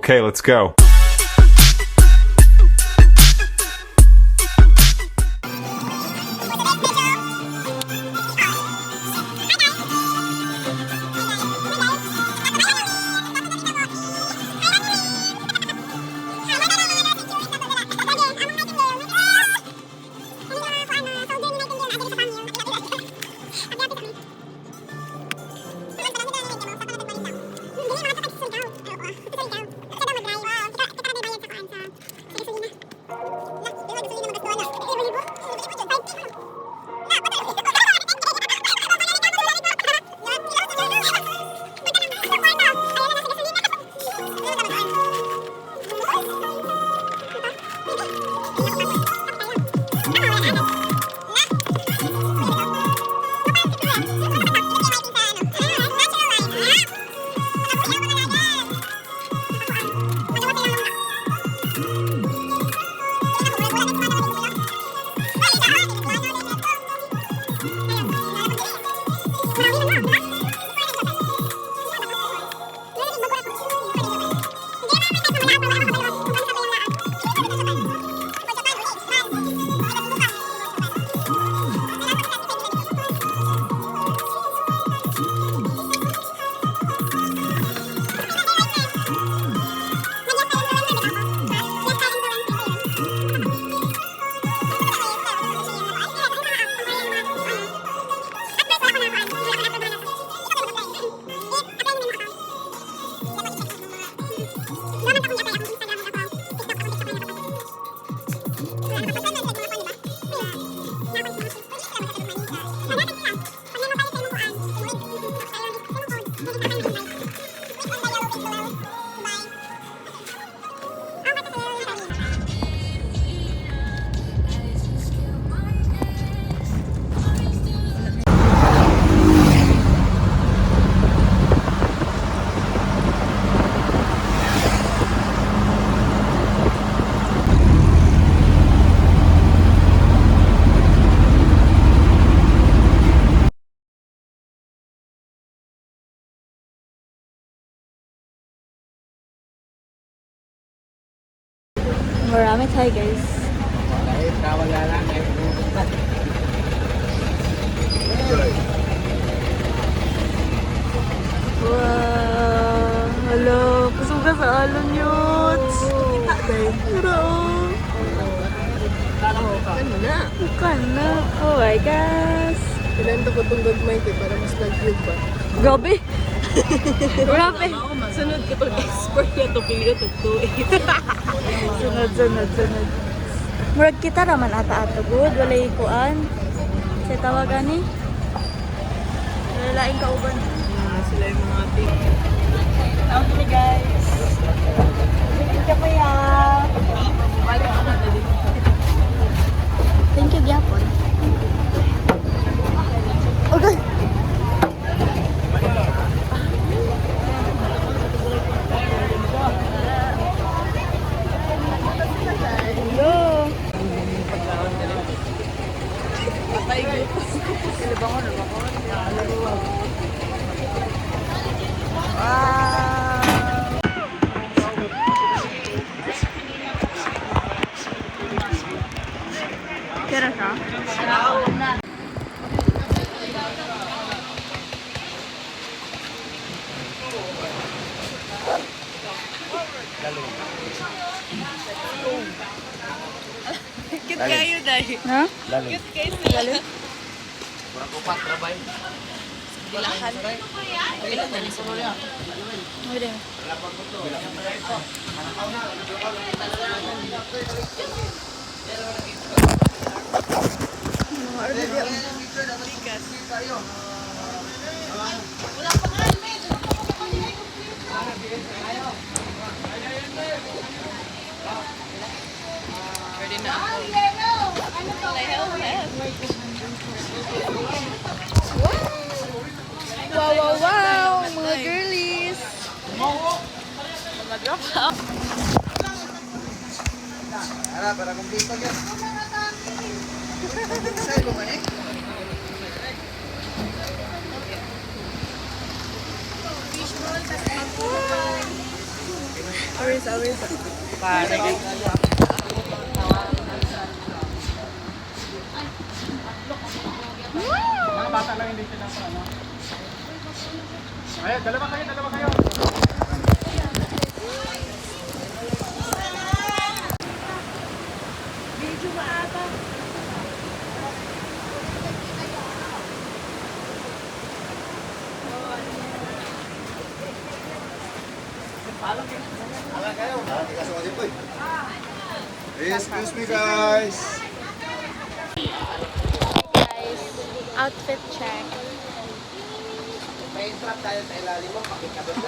Okay, let's go. Marami tayo guys. Wow! Hello! Kusog ka sa alon yun! Kita dahil. Pero bukan na! Oh my gosh! Kailan ito ko itong gagmay ko para mas nag-view ba? Grabe! Grabe! Sunod ko itong expert niya ito pili ito ito. Sunod. Murag kita raman ata-ato good. Walay kuan. Sa tawagan ni. Lalaing kauban. Sila yung mga ating. Tawag kami guys. Thank you kuya. Thank you gyapon. Okay. Hello. Patay ko. Sila bangon na bangon. Kira siya? Cute kayo dahil. Ha? Cute kayo sila. Kurang kupat, rabay. Dilahan. Ilan na sa mga. Udah. Pwede na ako. Wow, mga girlies. Mga drop. Para kumpleto yan. Sa'yo ba eh? awis. Pare. Mga bata lang hindi sila pa, ano? Ayan, dalawa kayo. Medyo maata. Excuse me guys. Guys, outfit check. May trap tayo sa ilalim mo. Pakikabot.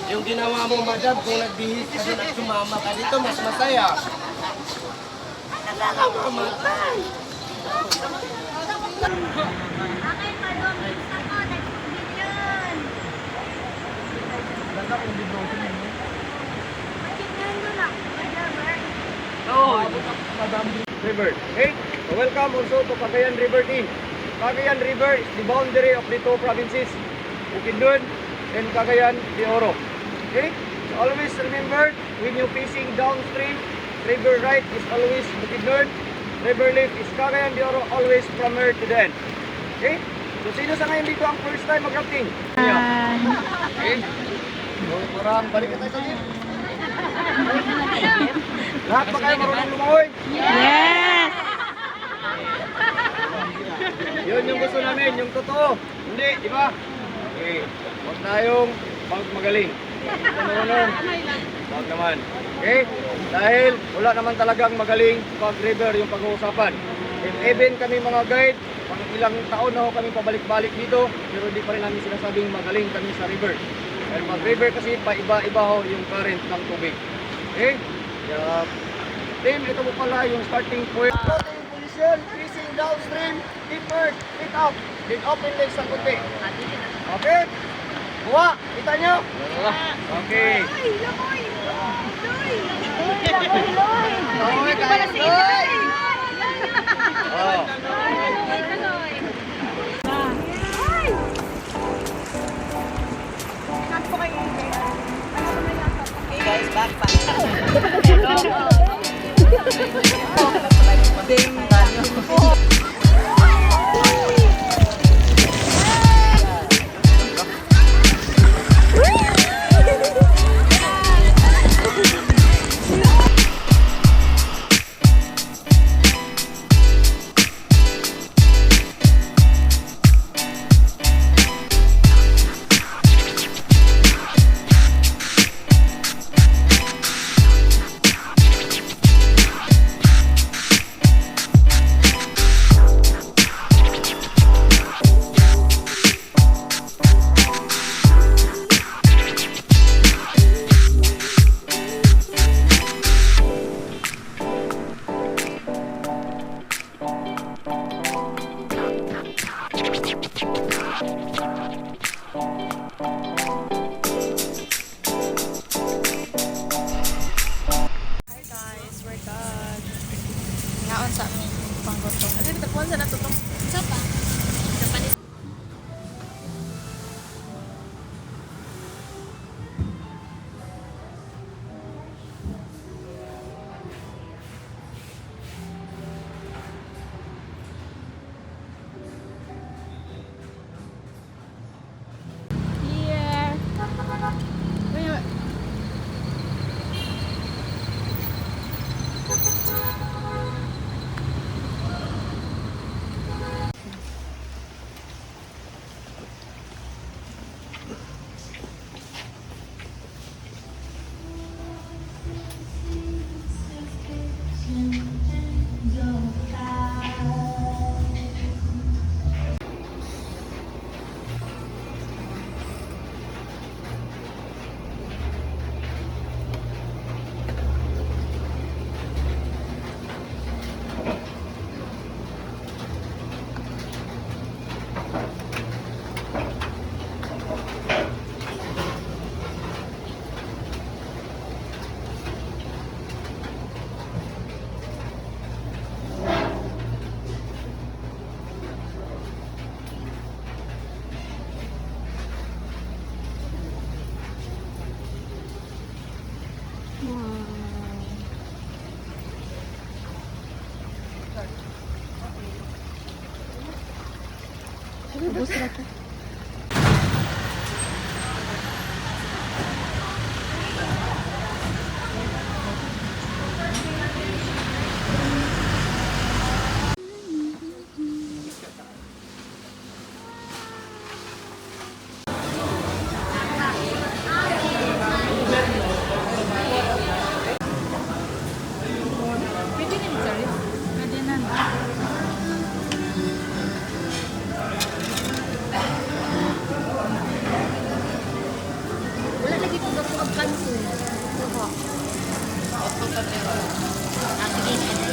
Yung ginawa mo, madam, kung nagbihis ka doon at sumama ka dito, mas masaya. River. Okay? So welcome also to Cagayan River team. Cagayan River is the boundary of the two provinces, Bukidnon and Cagayan de Oro. Okay? So always remember, when you're facing downstream, river right is always Bukidnon, river left is Cagayan de Oro, always from here to the end. Okay? So sino sa ngayon dito ang first time mag-rafting? Okay? So parang balik na tayo sa gym. Lahat ba kayo marunong lumangoy? Yes! Yun yung gusto namin, yung totoo. Hindi, di ba? Okay. Huwag tayong magaling. Marunong. Huwag naman. Okay? Dahil wala naman talagang magaling pag river yung pag-uusapan. And even kami mga guide, pang ilang taon na ho kami pabalik-balik dito, pero di pa rin namin sinasabing magaling kami sa river. Dahil pag river kasi paiba-iba ho yung current ng tubig. Okay? Kaya, team, ito po pala yung starting point. Floating position, facing downstream, deeper, pick up, then open legs ng kunti. Okay? Buwa, kita nyo? Okay. Loy, kaya Loy! Oh. Okay guys, back pa. Ngaon sa amin panggoto. Ano yung tapuan sa natutong? Isa pa. Pwede na. Wala lagi ko ako ang kanto. Ah, sige.